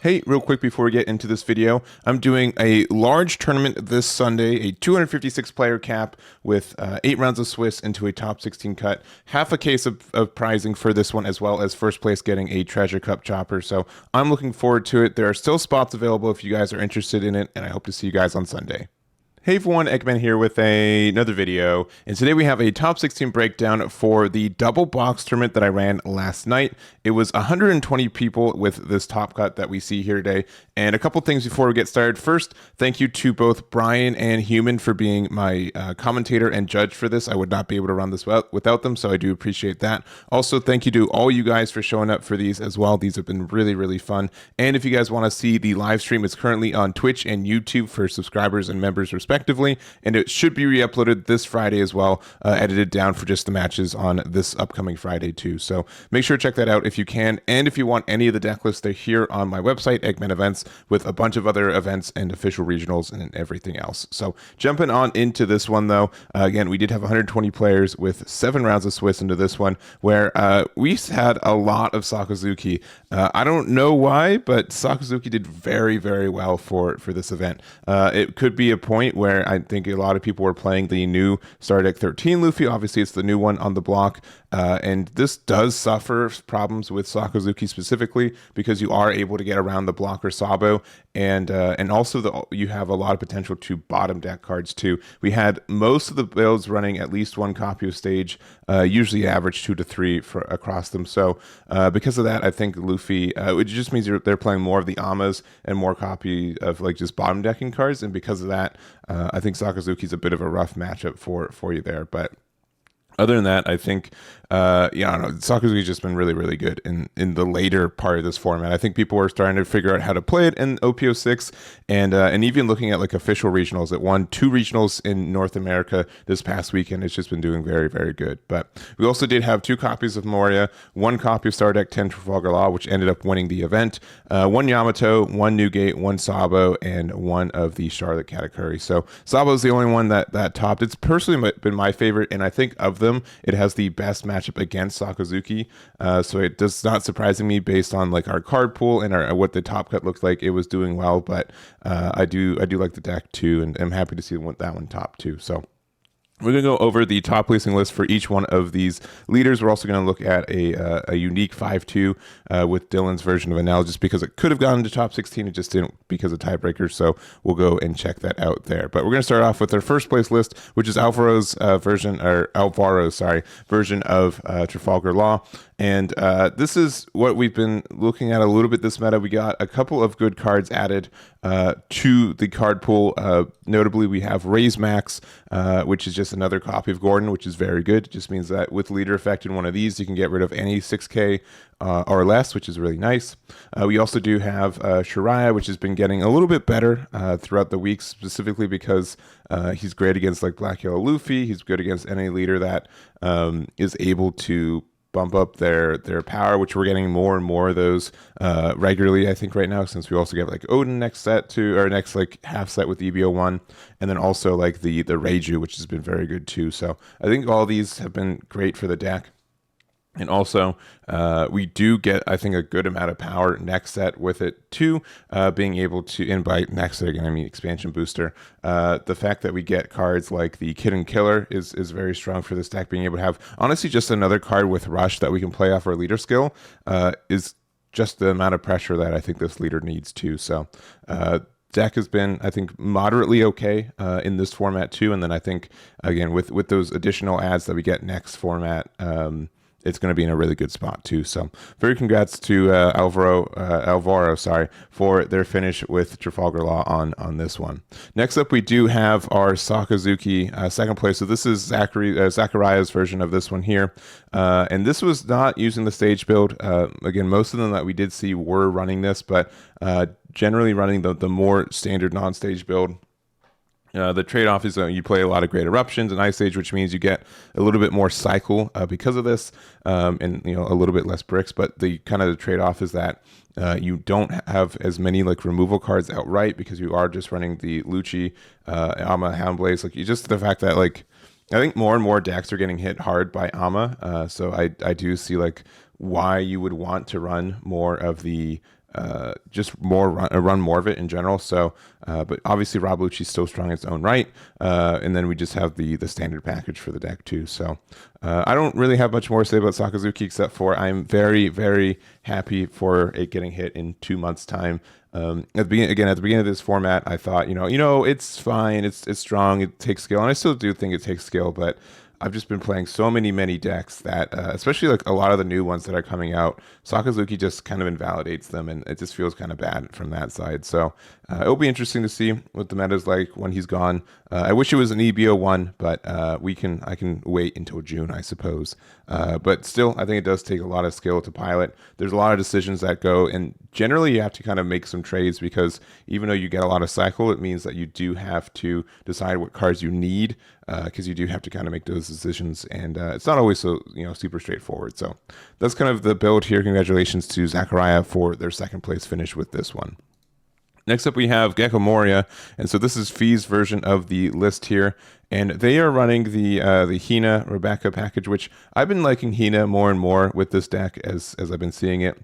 Hey, real quick before we get into this video, I'm doing a large tournament this Sunday, a 256 player cap with 8 rounds of Swiss into a top 16 cut, half a case of prizing for this one, as well as first place getting a treasure cup chopper. So I'm looking forward to it. There are still spots available if you guys are interested in it, and I hope to see you guys on Sunday. Hey everyone, Eggman here with another video, and today we have a top 16 breakdown for the double box tournament that I ran last night. It was 120 people with this top cut that we see here today, and a couple things before we get started. First, thank you to both Brian and Human for being my commentator and judge for this. I would not be able to run this without them, so I do appreciate that. Also, thank you to all you guys for showing up for these as well. These have been really, really fun, and if you guys want to see the live stream, it's currently on Twitch and YouTube for subscribers and members respectively. And it should be re-uploaded this Friday as well, edited down for just the matches on this upcoming Friday too. So make sure to check that out if you can. And if you want any of the deck lists, they're here on my website, Eggman Events, with a bunch of other events and official regionals and everything else. So jumping on into this one though, again, we did have 120 players with 7 rounds of Swiss into this one, where we had a lot of Sakazuki. I don't know why, but Sakazuki did very, very well for this event. It could be a point where I think a lot of people were playing the new ST13 Luffy. Obviously, it's the new one on the block. And this does suffer problems with Sakazuki specifically because you are able to get around the blocker Sabo, and also you have a lot of potential to bottom deck cards too. We had most of the builds running at least 1 copy of stage, usually average 2 to 3 across them. So because of that, I think Luffy, it just means they're playing more of the Amas and more copy of like just bottom decking cards, and because of that, I think Sakazuki's a bit of a rough matchup for you there, but other than that, I think, I don't know, Sakazuki's just been really, really good in the later part of this format. I think people were starting to figure out how to play it in OPO6, and even looking at like official regionals. It won 2 regionals in North America this past weekend. It's just been doing very, very good. But we also did have 2 copies of Moria, 1 copy of Star Deck 10 Trafalgar Law, which ended up winning the event, 1 Yamato, 1 Newgate, 1 Sabo, and 1 of the Charlotte Katakuri. So Sabo's the only one that topped. It's personally been my favorite, and I think of them, it has the best matchup against Sakazuki. So it does not surprising me based on like our card pool and what the top cut looked like. It was doing well, but I do like the deck too, and I'm happy to see that one top too. So we're going to go over the top placing list for each one of these leaders. We're also going to look at a unique 5-2 with Dylan's version of Enel, just because it could have gone into top 16. It just didn't because of tiebreakers. So we'll go and check that out there. But we're going to start off with our first place list, which is Alvaro's version of Trafalgar Law. And this is what we've been looking at a little bit this meta. We got a couple of good cards added to the card pool. Notably, we have Raise Max, which is just another copy of Gordon, which is very good. It just means that with leader effect in one of these, you can get rid of any 6K or less, which is really nice. We also do have Zachariah, which has been getting a little bit better throughout the weeks, specifically because he's great against like Black Yellow Luffy. He's good against any leader that is able to bump up their power, which we're getting more and more of those regularly, I think, right now, since we also get like Odin next like half set with EBO1, and then also like the Reiju, which has been very good too. So I think all these have been great for the deck. And also, we do get, I think, a good amount of power next set with it too, being able to, and by next set again, I mean expansion booster. The fact that we get cards like the Kid and Killer is very strong for this deck. Being able to have, honestly, just another card with Rush that we can play off our leader skill is just the amount of pressure that I think this leader needs too. So, deck has been, I think, moderately okay in this format too. And then I think, again, with those additional adds that we get next format, it's going to be in a really good spot too. So very congrats to Alvaro, for their finish with Trafalgar Law on this one. Next up, we do have our Sakazuki second place. So this is Zachariah's version of this one here. And this was not using the stage build. Again, most of them that we did see were running this, but generally running the more standard non-stage build. The trade-off is you play a lot of Great Eruptions and Ice Age, which means you get a little bit more cycle because of this, and a little bit less bricks. But the kind of the trade-off is that you don't have as many like removal cards outright because you are just running the Lucci, Ama, Houndblaze. Like just the fact that like I think more and more decks are getting hit hard by Ama, so I do see like why you would want to run more of the just run more of it in general. So, but obviously Rob Lucci's still strong in its own right, and then we just have the standard package for the deck too. So I don't really have much more to say about Sakazuki except for I'm very, very happy for it getting hit in 2 months' time. At the beginning of this format, I thought, it's fine, it's strong, it takes skill, and I still do think it takes skill, but I've just been playing so many decks that, especially like a lot of the new ones that are coming out, Sakazuki just kind of invalidates them, and it just feels kind of bad from that side. So it'll be interesting to see what the meta's like when he's gone. I wish it was an EBO1, but I can wait until June, I suppose. But still, I think it does take a lot of skill to pilot. There's a lot of decisions that go, and generally you have to kind of make some trades because even though you get a lot of cycle, it means that you do have to decide what cards you need because you do have to kind of make those decisions, and it's not always so super straightforward. So that's kind of the build here. Congratulations to Zachariah for their second place finish with this one. Next up, we have Gecko Moria, and so this is Fee's version of the list here, and they are running the Hina Rebecca package, which I've been liking Hina more and more with this deck as I've been seeing it.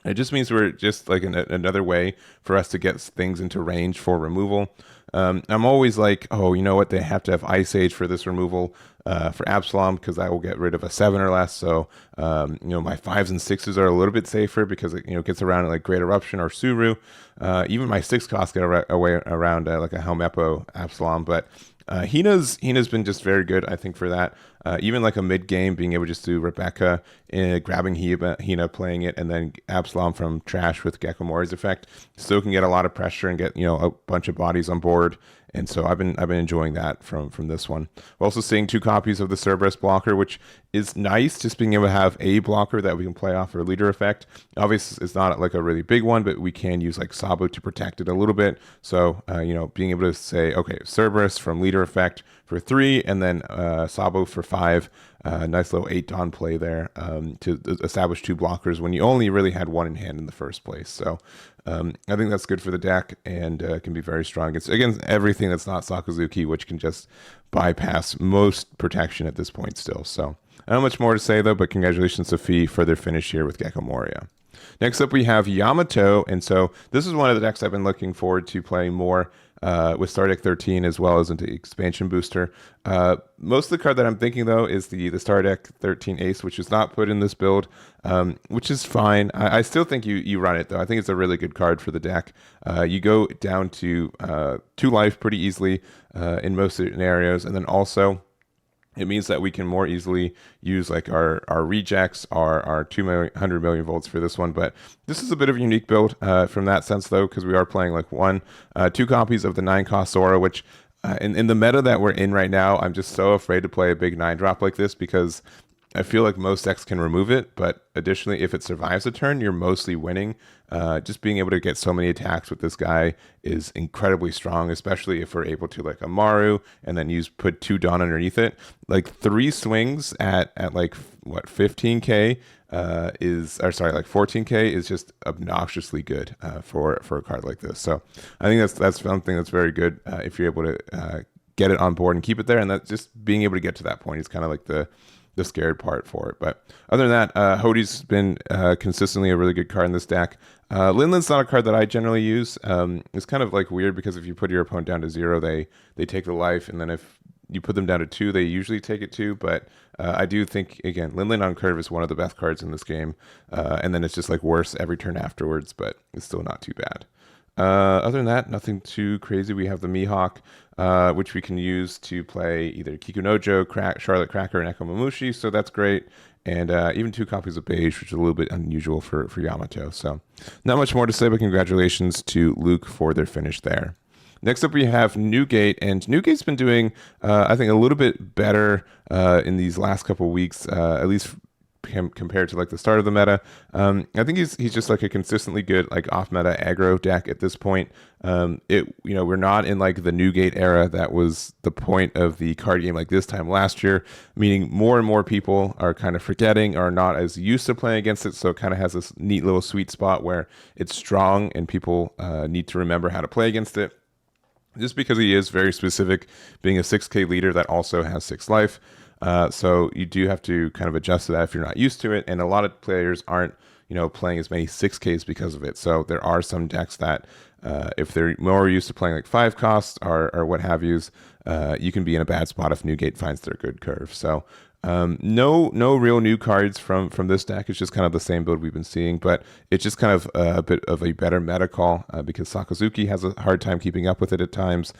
It just means we're just like another way for us to get things into range for removal. I'm always like, oh, you know what? They have to have Ice Age for this removal for Absalom because I will get rid of a 7 or less. So, my 5s and 6s are a little bit safer because it gets around like Great Eruption or Suru. Even my 6 costs get away around like a Helmeppo Absalom, but Hina's been just very good, I think, for that. Even like a mid game, being able to just do Rebecca, grabbing Hina, playing it, and then Absalom from trash with Gecko Moria's effect, still can get a lot of pressure and get a bunch of bodies on board. And so I've been enjoying that from this one. We're also seeing 2 copies of the Cerberus blocker, which is nice, just being able to have a blocker that we can play off our leader effect. Obviously, it's not like a really big one, but we can use like Sabo to protect it a little bit. So, being able to say, okay, Cerberus from leader effect for 3, and then Sabo for 5. Nice little 8 Dawn play there to establish 2 blockers when you only really had 1 in hand in the first place. So I think that's good for the deck and can be very strong. It's against everything that's not Sakazuki, which can just bypass most protection at this point still. So I don't have much more to say though, but congratulations to Fee for their finish here with Gecko Moria. Next up, we have Yamato, and so this is one of the decks I've been looking forward to playing more with ST13 as well as into Expansion Booster. Most of the card that I'm thinking, though, is the ST13 Ace, which is not put in this build, which is fine. I still think you run it, though. I think it's a really good card for the deck. You go down to 2 life pretty easily in most scenarios, and then also it means that we can more easily use like our rejects, our 200 million volts for this one. But this is a bit of a unique build from that sense, though, because we are playing like 2 copies of the 9-cost Sora, which in the meta that we're in right now, I'm just so afraid to play a big 9-drop like this because I feel like most decks can remove it, but additionally, if it survives a turn, you're mostly winning. Just being able to get so many attacks with this guy is incredibly strong, especially if we're able to like a Maru and then put 2 Dawn underneath it. Like 3 swings at like what 15k like 14k is just obnoxiously good for a card like this. So I think that's something that's very good if you're able to get it on board and keep it there, and that just being able to get to that point is kind of like the scared part for it. But other than that, Hodie's been consistently a really good card in this deck. Linland's not a card that I generally use. It's kind of like weird because if you put your opponent down to 0, they take the life, and then if you put them down to 2, they usually take it too. But I do think, again, Linland on curve is one of the best cards in this game. And then it's just like worse every turn afterwards, but it's still not too bad. Other than that, nothing too crazy. We have the Mihawk, which we can use to play either Kikunojo, Charlotte Cracker, and Echo Mamushi, so that's great. And even 2 copies of Beige, which is a little bit unusual for Yamato. So not much more to say, but congratulations to Luke for their finish there. Next up, we have Newgate, and Newgate's been doing, I think, a little bit better in these last couple of weeks, at least compared to like the start of the meta. I think he's just like a consistently good like off meta aggro deck at this point. We're not in like the Newgate era that was the point of the card game like this time last year, meaning more and more people are kind of forgetting or not as used to playing against it. So it kind of has this neat little sweet spot where it's strong and people need to remember how to play against it. Just because he is very specific, being a 6k leader that also has 6 life. So you do have to kind of adjust to that if you're not used to it. And a lot of players aren't playing as many 6Ks because of it. So there are some decks that if they're more used to playing like 5 costs or what have yous, you can be in a bad spot if Newgate finds their good curve. So no real new cards from this deck. It's just kind of the same build we've been seeing, but it's just kind of a bit of a better meta call because Sakazuki has a hard time keeping up with it at times.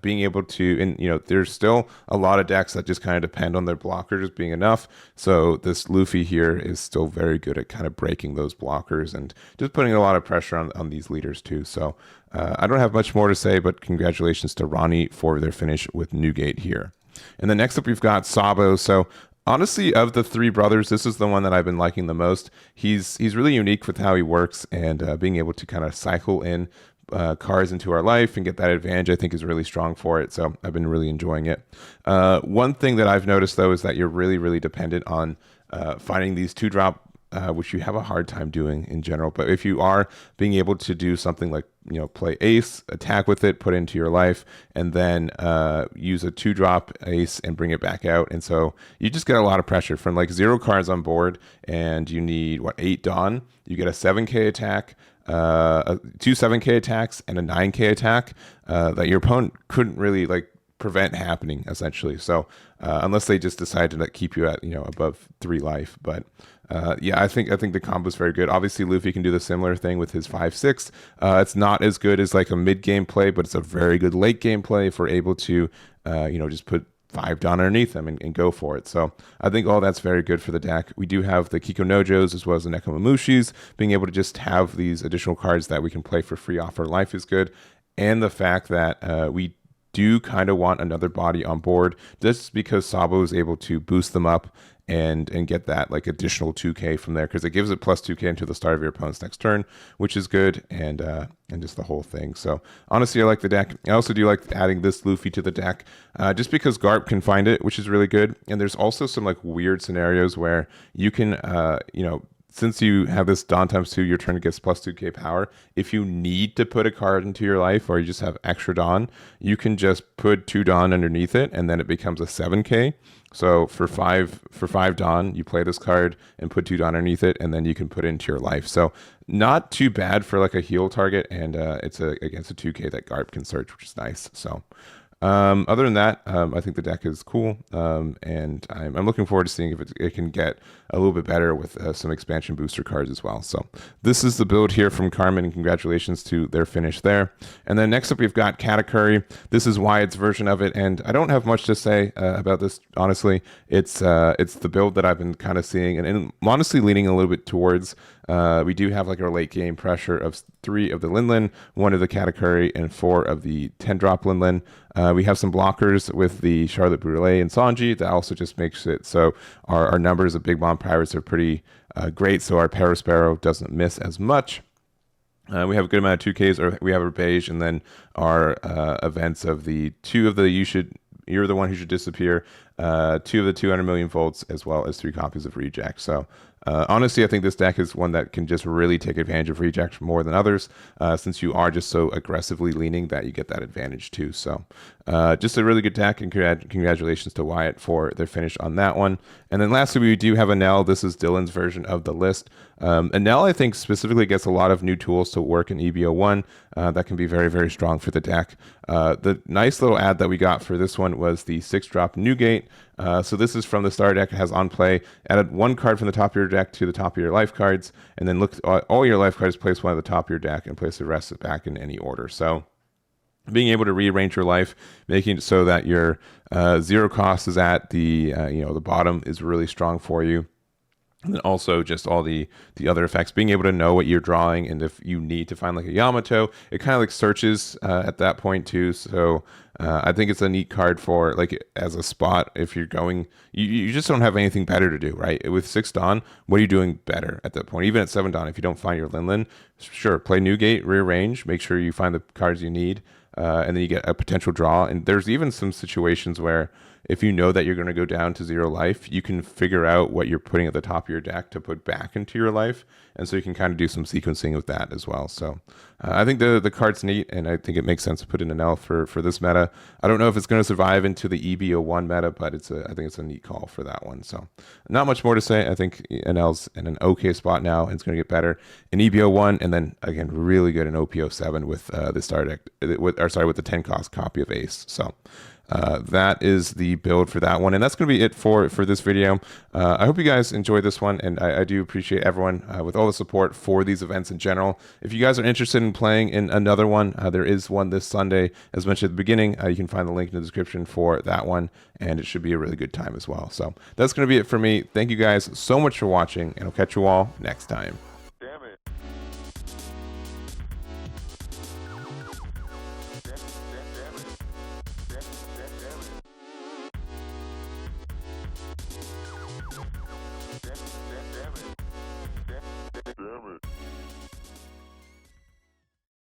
Being able to, and there's still a lot of decks that just kind of depend on their blockers being enough. So this Luffy here is still very good at kind of breaking those blockers and just putting a lot of pressure on these leaders too. So I don't have much more to say, but congratulations to Ronnie for their finish with Newgate here. And then next up, we've got Sabo. So honestly, of the 3 brothers, this is the one that I've been liking the most. He's really unique with how he works, and being able to kind of cycle in cards into our life and get that advantage, I think, is really strong for it. So I've been really enjoying it. One thing that I've noticed, though, is that you're really, really dependent on finding these 2-drop, which you have a hard time doing in general. But if you are being able to do something like, play ace, attack with it, put it into your life, and then use a 2-drop ace and bring it back out. And so you just get a lot of pressure from like 0 cards on board, and you need, 8 Dawn. You get a 7K attack, 2 7K attacks, and a 9K attack that your opponent couldn't really prevent happening, essentially. So unless they just decide to keep you at above 3 life. But yeah, I think the combo is very good. Obviously, Luffy can do the similar thing with his 5/6. It's not as good as like a mid game play, but it's a very good late game play if we're able to just put 5 down underneath them and go for it. So I think all that's very good for the deck. We do have the Kiko Nojos as well as the Nekomamushis. Being able to just have these additional cards that we can play for free off our life is good, and the fact that we do kind of want another body on board, just because Sabo is able to boost them up and get that additional 2K from there, because it gives it plus 2K until the start of your opponent's next turn, which is good, and just the whole thing. So honestly, I like the deck. I also do like adding this Luffy to the deck, just because Garp can find it, which is really good. And there's also some weird scenarios where you can since you have this Dawn ×2, your turn gets plus 2K power. If you need to put a card into your life, or you just have extra Dawn, you can just put 2 Dawn underneath it, and then it becomes a 7K. So for five Dawn, you play this card and put 2 Dawn underneath it, and then you can put it into your life. So not too bad for a heal target, and it's against a 2K that Garp can search, which is nice. So other than that, I think the deck is cool, and I'm looking forward to seeing if it can get a little bit better with some expansion booster cards as well. So this is the build here from Carmen, and congratulations to their finish there. And then next up, we've got Katakuri. This is Wyatt's version of it, and I don't have much to say about this, honestly. It's the build that I've been kind of seeing, and I'm honestly leaning a little bit towards. We do have our late game pressure of 3 of the Linlin, 1 of the Katakuri, and 4 of the 10-drop Linlin. We have some blockers with the Charlotte Brûlée and Sanji that also just makes it so our numbers of Big Bomb Pirates are pretty great, so our Parasparrow doesn't miss as much. We have a good amount of 2Ks, or we have our beige, and then our events of the 2 of the you're the one who should disappear, 2 of the 200 million volts, as well as 3 copies of Reject. So honestly, I think this deck is one that can just really take advantage of Reject more than others, since you are just so aggressively leaning that you get that advantage too. So just a really good deck, and congratulations to Wyatt for their finish on that one. And then lastly, we do have Enel. This is Dylan's version of the list. Enel, I think, specifically gets a lot of new tools to work in EBO1 that can be very, very strong for the deck. The nice little ad that we got for this one was the 6-drop Newgate. So this is from the starter deck. It has on play. Add 1 card from the top of your deck to the top of your life cards, and then look at all your life cards, place 1 at the top of your deck, and place the rest back in any order. So being able to rearrange your life, making it so that your 0 cost is at the the bottom, is really strong for you. And then also just all the other effects, being able to know what you're drawing, and if you need to find a Yamato, it kind of searches at that point too. So I think it's a neat card for as a spot if you're going, you just don't have anything better to do, right? With 6 Dawn, what are you doing better at that point? Even at 7 Dawn, if you don't find your Linlin, sure, play Newgate, rearrange, make sure you find the cards you need, and then you get a potential draw. And there's even some situations where if you know that you're going to go down to 0 life, you can figure out what you're putting at the top of your deck to put back into your life. And so you can kind of do some sequencing with that as well. So I think the card's neat, and I think it makes sense to put in Enel for this meta. I don't know if it's going to survive into the EB01 meta, but I think it's a neat call for that one. So not much more to say. I think Enel's in an okay spot now, and it's going to get better in EB01, and then again really good in OP07 with the star deck with the 10 cost copy of Ace. So that is the build for that one, and that's going to be it for this video. I hope you guys enjoyed this one, and I do appreciate everyone with all the support for these events in general. If you guys are interested in playing in another one, there is one this Sunday, as mentioned at the beginning. You can find the link in the description for that one, and it should be a really good time as well. So that's going to be it for me. Thank you guys so much for watching, and I'll catch you all next time.